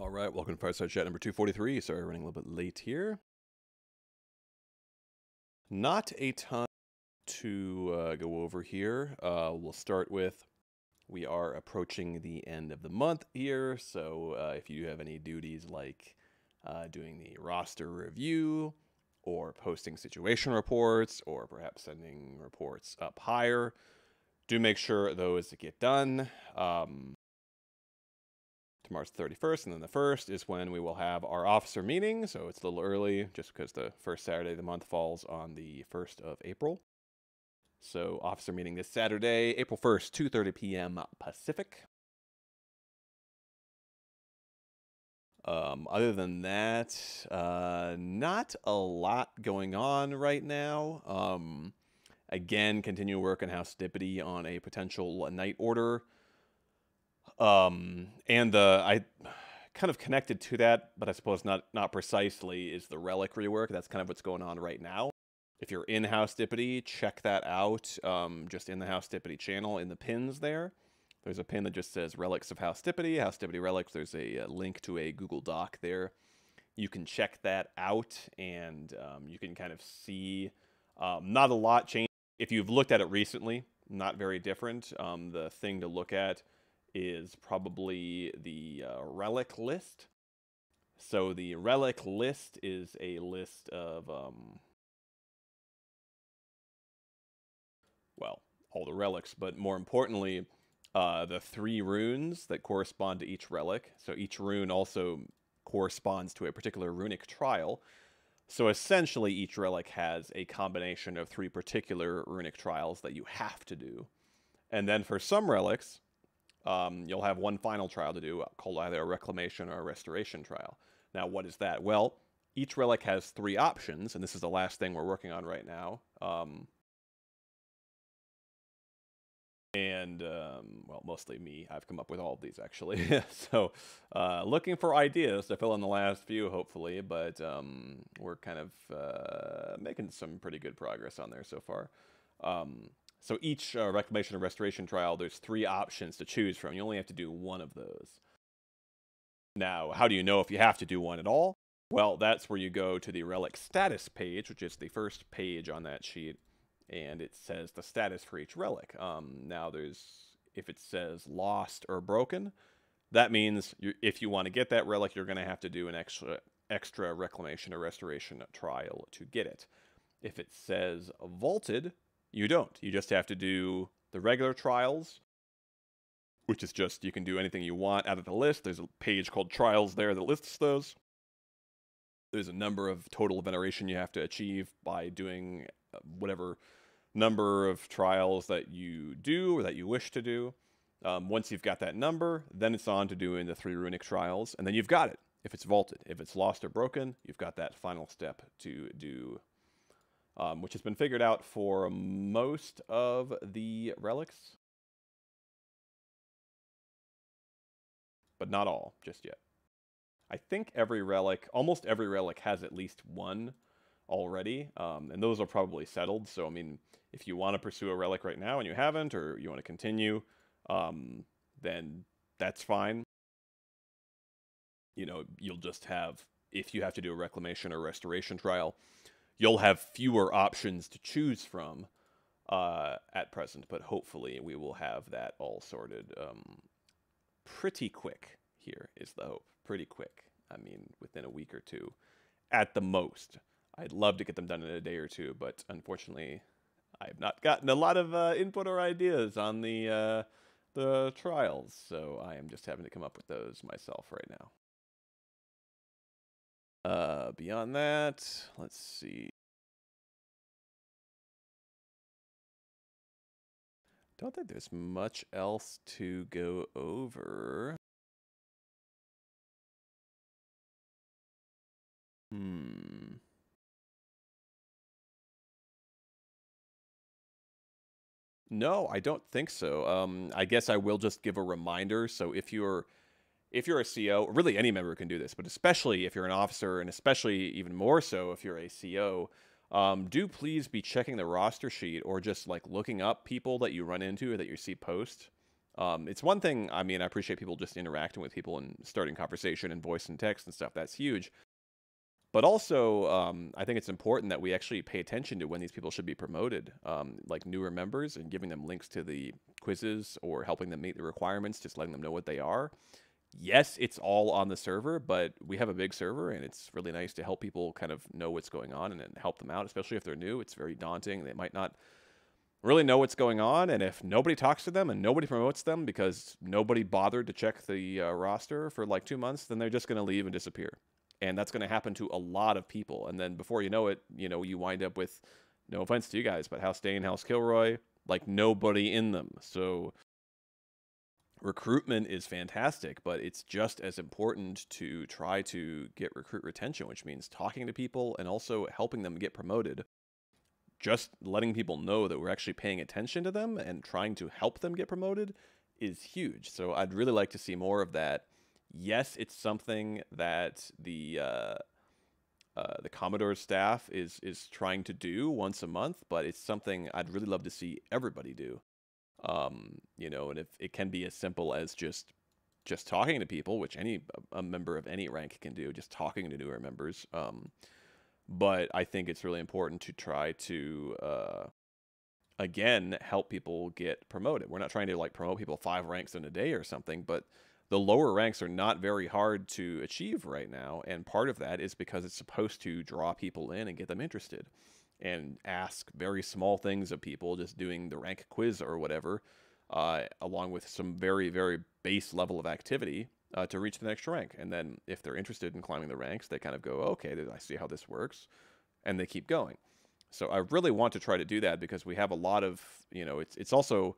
All right, welcome to Fireside Chat number 243. Sorry, running a little bit late here. Not a ton to go over here. We'll start with, we are approaching the end of the month here, so if you have any duties like doing the roster review, or posting situation reports, or perhaps sending reports up higher, do make sure those get done. Tomorrow's the 31st, and then the 1st is when we will have our officer meeting, so it's a little early, just because the first Saturday of the month falls on the 1st of April. So, officer meeting this Saturday, April 1st, 2:30 p.m. Pacific. Other than that, not a lot going on right now. Again, continue work on House Deputy on a potential night order. And I kind of connected to that, but I suppose not precisely, is the relic rework. That's kind of what's going on right now. If you're in House Deputy, check that out. Just in the House Deputy channel, in the pins there, there's a pin that just says Relics of House Deputy Relics. There's a link to a Google Doc there. You can check that out, and you can kind of see not a lot changed. If you've looked at it recently, not very different. The thing to look at is probably the relic list. So the relic list is a list of, well, all the relics, but more importantly, the 3 runes that correspond to each relic. So each rune also corresponds to a particular runic trial. So essentially, each relic has a combination of 3 particular runic trials that you have to do. And then for some relics, you'll have one final trial to do, called either a reclamation or a restoration trial. Now, what is that? Well, each relic has 3 options, and this is the last thing we're working on right now. Well, mostly me. I've come up with all of these, actually. So, looking for ideas to fill in the last few, hopefully, but we're kind of making some pretty good progress on there so far. So each reclamation and restoration trial, there's 3 options to choose from. You only have to do one of those. Now, how do you know if you have to do one at all? Well, that's where you go to the relic status page, which is the first page on that sheet, and it says the status for each relic. Now, if it says lost or broken, that means if you want to get that relic, you're going to have to do an extra reclamation or restoration trial to get it. If it says vaulted, you don't. You just have to do the regular trials, which is just, you can do anything you want out of the list. There's a page called Trials there that lists those. There's a number of total veneration you have to achieve by doing whatever number of trials that you do or that you wish to do. Once you've got that number, then it's on to doing the 3 runic trials, and then you've got it. If it's vaulted, if it's lost or broken, you've got that final step to do, which has been figured out for most of the relics, but not all just yet. I think every relic, almost every relic, has at least one already, and those are probably settled. So, I mean, if you want to pursue a relic right now and you haven't, or you want to continue, then that's fine. You know, you'll just have, if you have to do a reclamation or restoration trial, you'll have fewer options to choose from at present, but hopefully we will have that all sorted pretty quick here, is the hope. Pretty quick. I mean, within a week or 2 at the most. I'd love to get them done in a day or 2, but unfortunately, I've not gotten a lot of input or ideas on the trials, so I am just having to come up with those myself right now. Beyond that, let's see. Don't think there's much else to go over. No, I don't think so. I guess I will just give a reminder. So if you're a CO, really any member can do this, but especially if you're an officer, and especially even more so if you're a CO, do please be checking the roster sheet, or just like looking up people that you run into or that you see post It's one thing, I mean, I appreciate people just interacting with people and starting conversation and voice and text and stuff. That's huge. But also, I think it's important that we actually pay attention to when these people should be promoted, like newer members, and giving them links to the quizzes or helping them meet the requirements, just letting them know what they are. Yes, it's all on the server, but we have a big server, and it's really nice to help people kind of know what's going on and help them out, especially if they're new. It's very daunting. They might not really know what's going on, and if nobody talks to them and nobody promotes them because nobody bothered to check the roster for like 2 months, then they're just going to leave and disappear. And that's going to happen to a lot of people. And then before you know it, you wind up with, no offense to you guys, but House Dane, House Kilroy, like nobody in them. So recruitment is fantastic, but it's just as important to try to get recruit retention, which means talking to people and also helping them get promoted. Just letting people know that we're actually paying attention to them and trying to help them get promoted is huge. So I'd really like to see more of that. Yes, it's something that the Commodore staff is trying to do once a month, but it's something I'd really love to see everybody do. And if it can be as simple as just talking to people, which a member of any rank can do, just talking to newer members. But I think it's really important to try to again help people get promoted. We're not trying to like promote people 5 ranks in a day or something, but the lower ranks are not very hard to achieve right now, and part of that is because it's supposed to draw people in and get them interested and ask very small things of people, just doing the rank quiz or whatever, along with some very, very base level of activity to reach the next rank. And then if they're interested in climbing the ranks, they kind of go, okay, I see how this works, and they keep going. So I really want to try to do that because we have a lot of, it's also,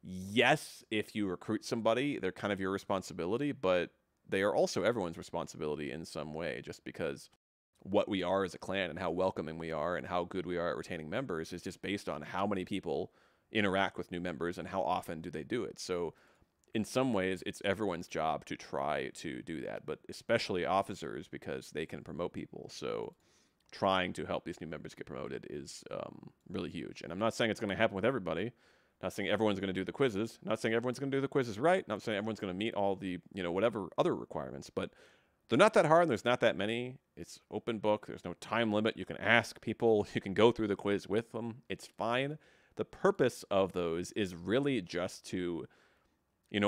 yes, if you recruit somebody, they're kind of your responsibility, but they are also everyone's responsibility in some way, just because what we are as a clan and how welcoming we are and how good we are at retaining members is just based on how many people interact with new members and how often do they do it. So in some ways, it's everyone's job to try to do that, but especially officers because they can promote people. So trying to help these new members get promoted is really huge. And I'm not saying it's going to happen with everybody. Not saying everyone's going to do the quizzes. Not saying everyone's going to do the quizzes right. Not saying everyone's going to meet all the, whatever other requirements. But they're not that hard. And there's not that many. It's open book. There's no time limit. You can ask people. You can go through the quiz with them. It's fine. The purpose of those is really just to,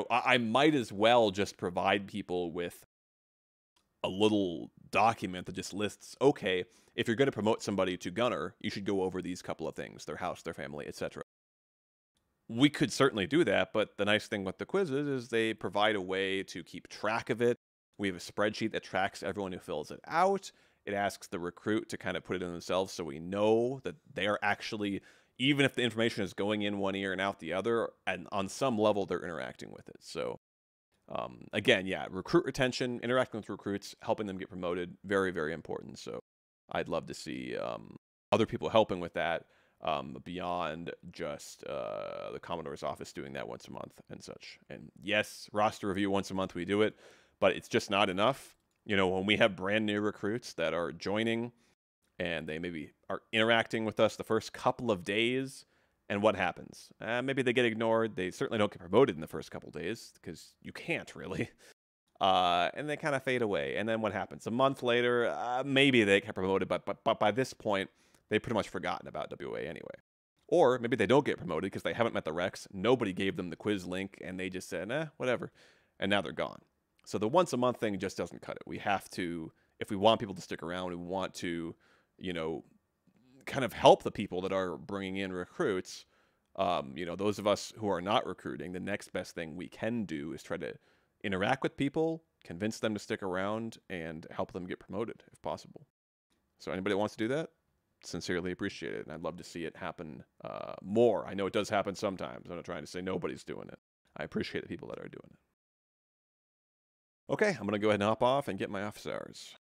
I might as well just provide people with a little document that just lists, okay, if you're going to promote somebody to gunner, you should go over these couple of things, their house, their family, etc. We could certainly do that, but the nice thing with the quizzes is they provide a way to keep track of it. We have a spreadsheet that tracks everyone who fills it out. It asks the recruit to kind of put it in themselves so we know that they are actually, even if the information is going in one ear and out the other, and on some level they're interacting with it. So again, yeah, recruit retention, interacting with recruits, helping them get promoted, very, very important. So I'd love to see other people helping with that. Beyond just the Commodore's office doing that once a month and such. And yes, roster review once a month, we do it, but it's just not enough. When we have brand new recruits that are joining and they maybe are interacting with us the first couple of days, and what happens? Maybe they get ignored. They certainly don't get promoted in the first couple of days because you can't really. And they kind of fade away. And then what happens? A month later, maybe they get promoted, but by this point, they've pretty much forgotten about WA anyway. Or maybe they don't get promoted because they haven't met the recs. Nobody gave them the quiz link, and they just said, whatever. And now they're gone. So the once a month thing just doesn't cut it. We have to, if we want people to stick around, we want to, kind of help the people that are bringing in recruits. Those of us who are not recruiting, the next best thing we can do is try to interact with people, convince them to stick around, and help them get promoted if possible. So anybody that wants to do that, sincerely appreciate it, and I'd love to see it happen more. I know it does happen sometimes. I'm not trying to say nobody's doing it. I appreciate the people that are doing it. Okay, I'm going to go ahead and hop off and get my office hours.